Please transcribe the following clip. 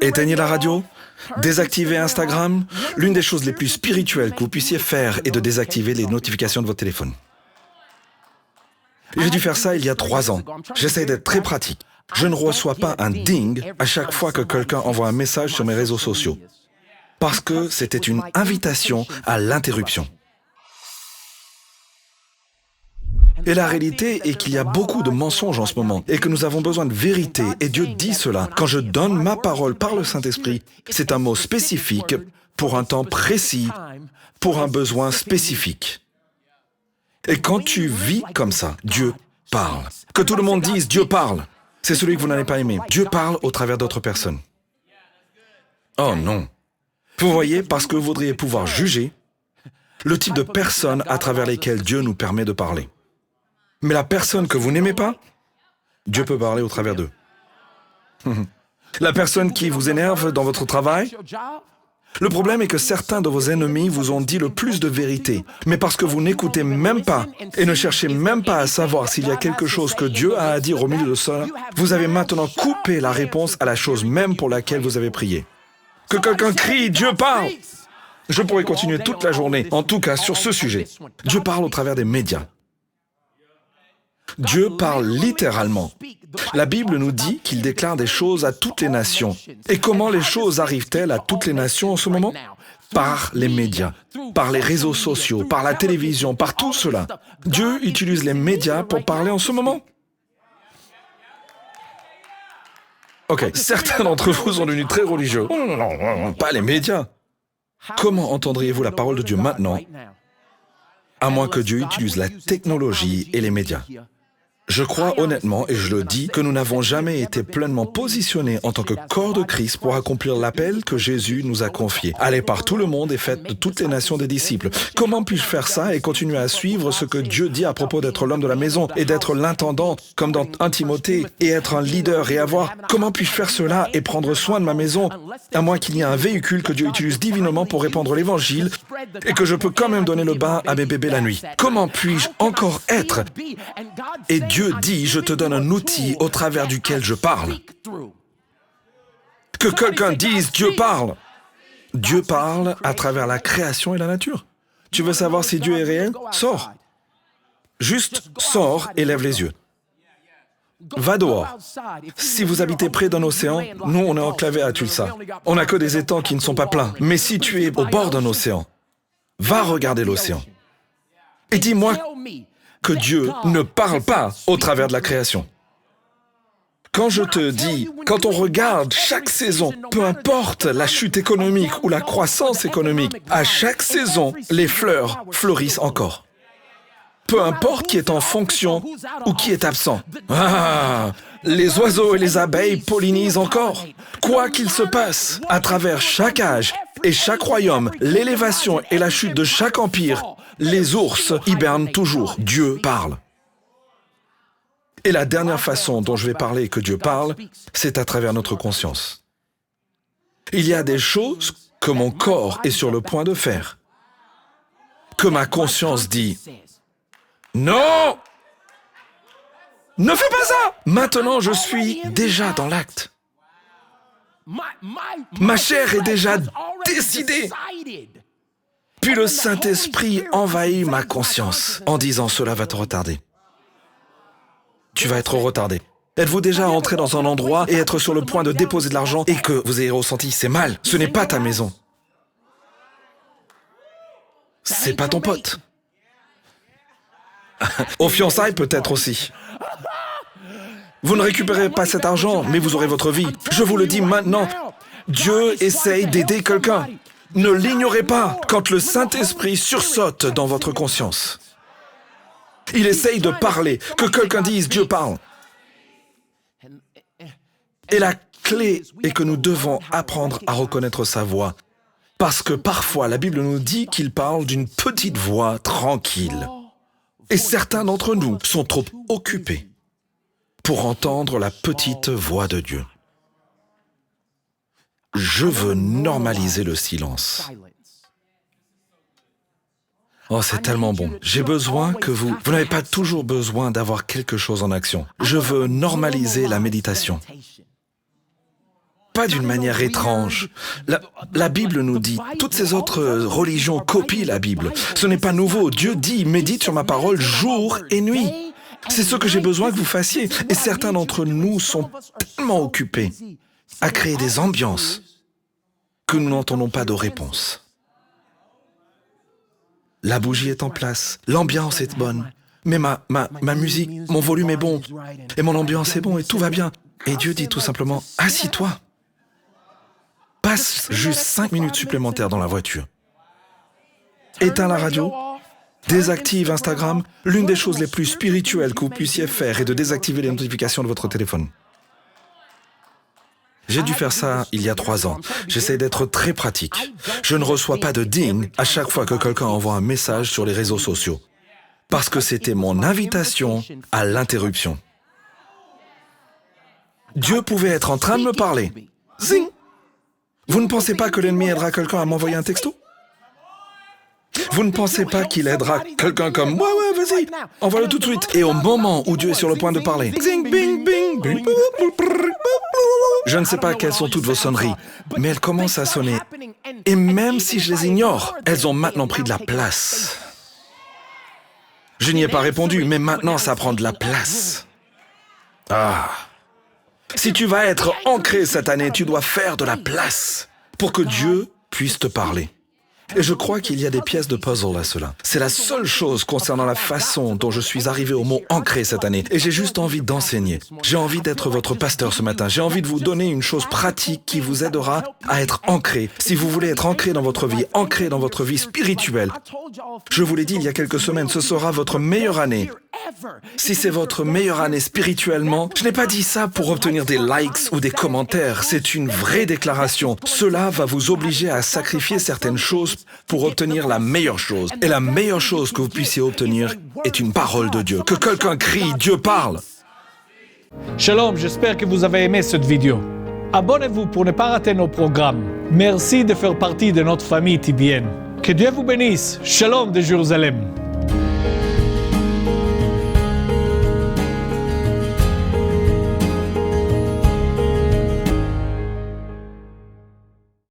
Éteignez la radio, désactivez Instagram. L'une des choses les plus spirituelles que vous puissiez faire est de désactiver les notifications de votre téléphone. J'ai dû faire ça il y a 3 ans. J'essaie d'être très pratique. Je ne reçois pas un ding à chaque fois que quelqu'un envoie un message sur mes réseaux sociaux. Parce que c'était une invitation à l'interruption. Et la réalité est qu'il y a beaucoup de mensonges en ce moment et que nous avons besoin de vérité. Et Dieu dit cela. Quand je donne ma parole par le Saint-Esprit, c'est un mot spécifique pour un temps précis, pour un besoin spécifique. Et quand tu vis comme ça, Dieu parle. Que tout le monde dise « Dieu parle », c'est celui que vous n'allez pas aimer. Dieu parle au travers d'autres personnes. Oh non. Vous voyez, parce que vous voudriez pouvoir juger le type de personnes à travers lesquelles Dieu nous permet de parler. Mais la personne que vous n'aimez pas, Dieu peut parler au travers d'eux. La personne qui vous énerve dans votre travail, le problème est que certains de vos ennemis vous ont dit le plus de vérité, mais parce que vous n'écoutez même pas et ne cherchez même pas à savoir s'il y a quelque chose que Dieu a à dire au milieu de cela, vous avez maintenant coupé la réponse à la chose même pour laquelle vous avez prié. Que quelqu'un crie « Dieu parle !» Je pourrais continuer toute la journée, en tout cas sur ce sujet. Dieu parle au travers des médias. Dieu parle littéralement. La Bible nous dit qu'il déclare des choses à toutes les nations. Et comment les choses arrivent-elles à toutes les nations en ce moment? Par les médias, par les réseaux sociaux, par la télévision, par tout cela. Dieu utilise les médias pour parler en ce moment. Ok, certains d'entre vous sont devenus très religieux. Oh non, non, non, pas les médias. Comment entendriez-vous la parole de Dieu maintenant, à moins que Dieu utilise la technologie et les médias? Je crois honnêtement, et je le dis, que nous n'avons jamais été pleinement positionnés en tant que corps de Christ pour accomplir l'appel que Jésus nous a confié. Allez par tout le monde et faites de toutes les nations des disciples. Comment puis-je faire ça et continuer à suivre ce que Dieu dit à propos d'être l'homme de la maison et d'être l'intendant, comme dans 1 Timothée, et être un leader et avoir... Comment puis-je faire cela et prendre soin de ma maison, à moins qu'il y ait un véhicule que Dieu utilise divinement pour répandre l'évangile et que je peux quand même donner le bain à mes bébés la nuit? Comment puis-je encore être? Et Dieu dit, je te donne un outil au travers duquel je parle. Que quelqu'un dise, Dieu parle. Dieu parle à travers la création et la nature. Tu veux savoir si Dieu est réel? Sors. Juste sors et lève les yeux. Va dehors. Si vous habitez près d'un océan, nous on est enclavés à Tulsa. On n'a que des étangs qui ne sont pas pleins. Mais si tu es au bord d'un océan, va regarder l'océan. Et dis-moi que Dieu ne parle pas au travers de la création. Quand je te dis, quand on regarde chaque saison, peu importe la chute économique ou la croissance économique, à chaque saison, les fleurs fleurissent encore. Peu importe qui est en fonction ou qui est absent. Ah, les oiseaux et les abeilles pollinisent encore. Quoi qu'il se passe, à travers chaque âge et chaque royaume, l'élévation et la chute de chaque empire, les ours hibernent toujours. Dieu parle. Et la dernière façon dont je vais parler que Dieu parle, c'est à travers notre conscience. Il y a des choses que mon corps est sur le point de faire, que ma conscience dit « Non! Ne fais pas ça! » Maintenant, je suis déjà dans l'acte. Ma chair est déjà décidée. Puis le Saint-Esprit envahit ma conscience en disant « Cela va te retarder. Tu vas être retardé. » Êtes-vous déjà entré dans un endroit et être sur le point de déposer de l'argent et que vous ayez ressenti « C'est mal, ce n'est pas ta maison. C'est pas ton pote. » Aux fiançailles peut-être aussi. Vous ne récupérez pas cet argent, mais vous aurez votre vie. Je vous le dis maintenant, Dieu essaye d'aider quelqu'un. Ne l'ignorez pas quand le Saint-Esprit sursaute dans votre conscience. Il essaye de parler, que quelqu'un dise « Dieu parle ». Et la clé est que nous devons apprendre à reconnaître sa voix. Parce que parfois, la Bible nous dit qu'il parle d'une petite voix tranquille. Et certains d'entre nous sont trop occupés pour entendre la petite voix de Dieu. Je veux normaliser le silence. Oh, c'est tellement bon. J'ai besoin que vous... Vous n'avez pas toujours besoin d'avoir quelque chose en action. Je veux normaliser la méditation. pas d'une manière étrange. La Bible nous dit, toutes ces autres religions copient la Bible. Ce n'est pas nouveau. Dieu dit, médite sur ma parole jour et nuit. C'est ce que j'ai besoin que vous fassiez. Et certains d'entre nous sont tellement occupés à créer des ambiances que nous n'entendons pas de réponse. La bougie est en place, l'ambiance est bonne, mais ma musique, mon volume est bon, et mon ambiance est bon, et tout va bien. Et Dieu dit tout simplement, assis-toi. Passe juste 5 minutes supplémentaires dans la voiture. Éteins la radio, désactive Instagram. L'une des choses les plus spirituelles que vous puissiez faire est de désactiver les notifications de votre téléphone. J'ai dû faire ça il y a 3 ans. J'essaie d'être très pratique. Je ne reçois pas de ding à chaque fois que quelqu'un envoie un message sur les réseaux sociaux. Parce que c'était mon invitation à l'interruption. Dieu pouvait être en train de me parler. Zing! Vous ne pensez pas que l'ennemi aidera quelqu'un à m'envoyer un texto? Vous ne pensez pas qu'il aidera quelqu'un comme moi? Ouais, vas-y, envoie-le tout de suite. Et au moment où Dieu est sur le point de parler, zing, bing, bing, bing, je ne sais pas quelles sont toutes vos sonneries, mais elles commencent à sonner. Et même si je les ignore, elles ont maintenant pris de la place. Je n'y ai pas répondu, mais maintenant ça prend de la place. Ah! Si tu vas être ancré cette année, tu dois faire de la place pour que Dieu puisse te parler. Et je crois qu'il y a des pièces de puzzle à cela. C'est la seule chose concernant la façon dont je suis arrivé au mot « ancré » cette année. Et j'ai juste envie d'enseigner. J'ai envie d'être votre pasteur ce matin. J'ai envie de vous donner une chose pratique qui vous aidera à être ancré. Si vous voulez être ancré dans votre vie spirituelle, je vous l'ai dit il y a quelques semaines, ce sera votre meilleure année. Si c'est votre meilleure année spirituellement, je n'ai pas dit ça pour obtenir des likes ou des commentaires. C'est une vraie déclaration. Cela va vous obliger à sacrifier certaines choses pour obtenir la meilleure chose. Et la meilleure chose que vous puissiez obtenir est une parole de Dieu. Que quelqu'un crie, Dieu parle. Shalom, j'espère que vous avez aimé cette vidéo. Abonnez-vous pour ne pas rater nos programmes. Merci de faire partie de notre famille TBN. Que Dieu vous bénisse. Shalom de Jérusalem.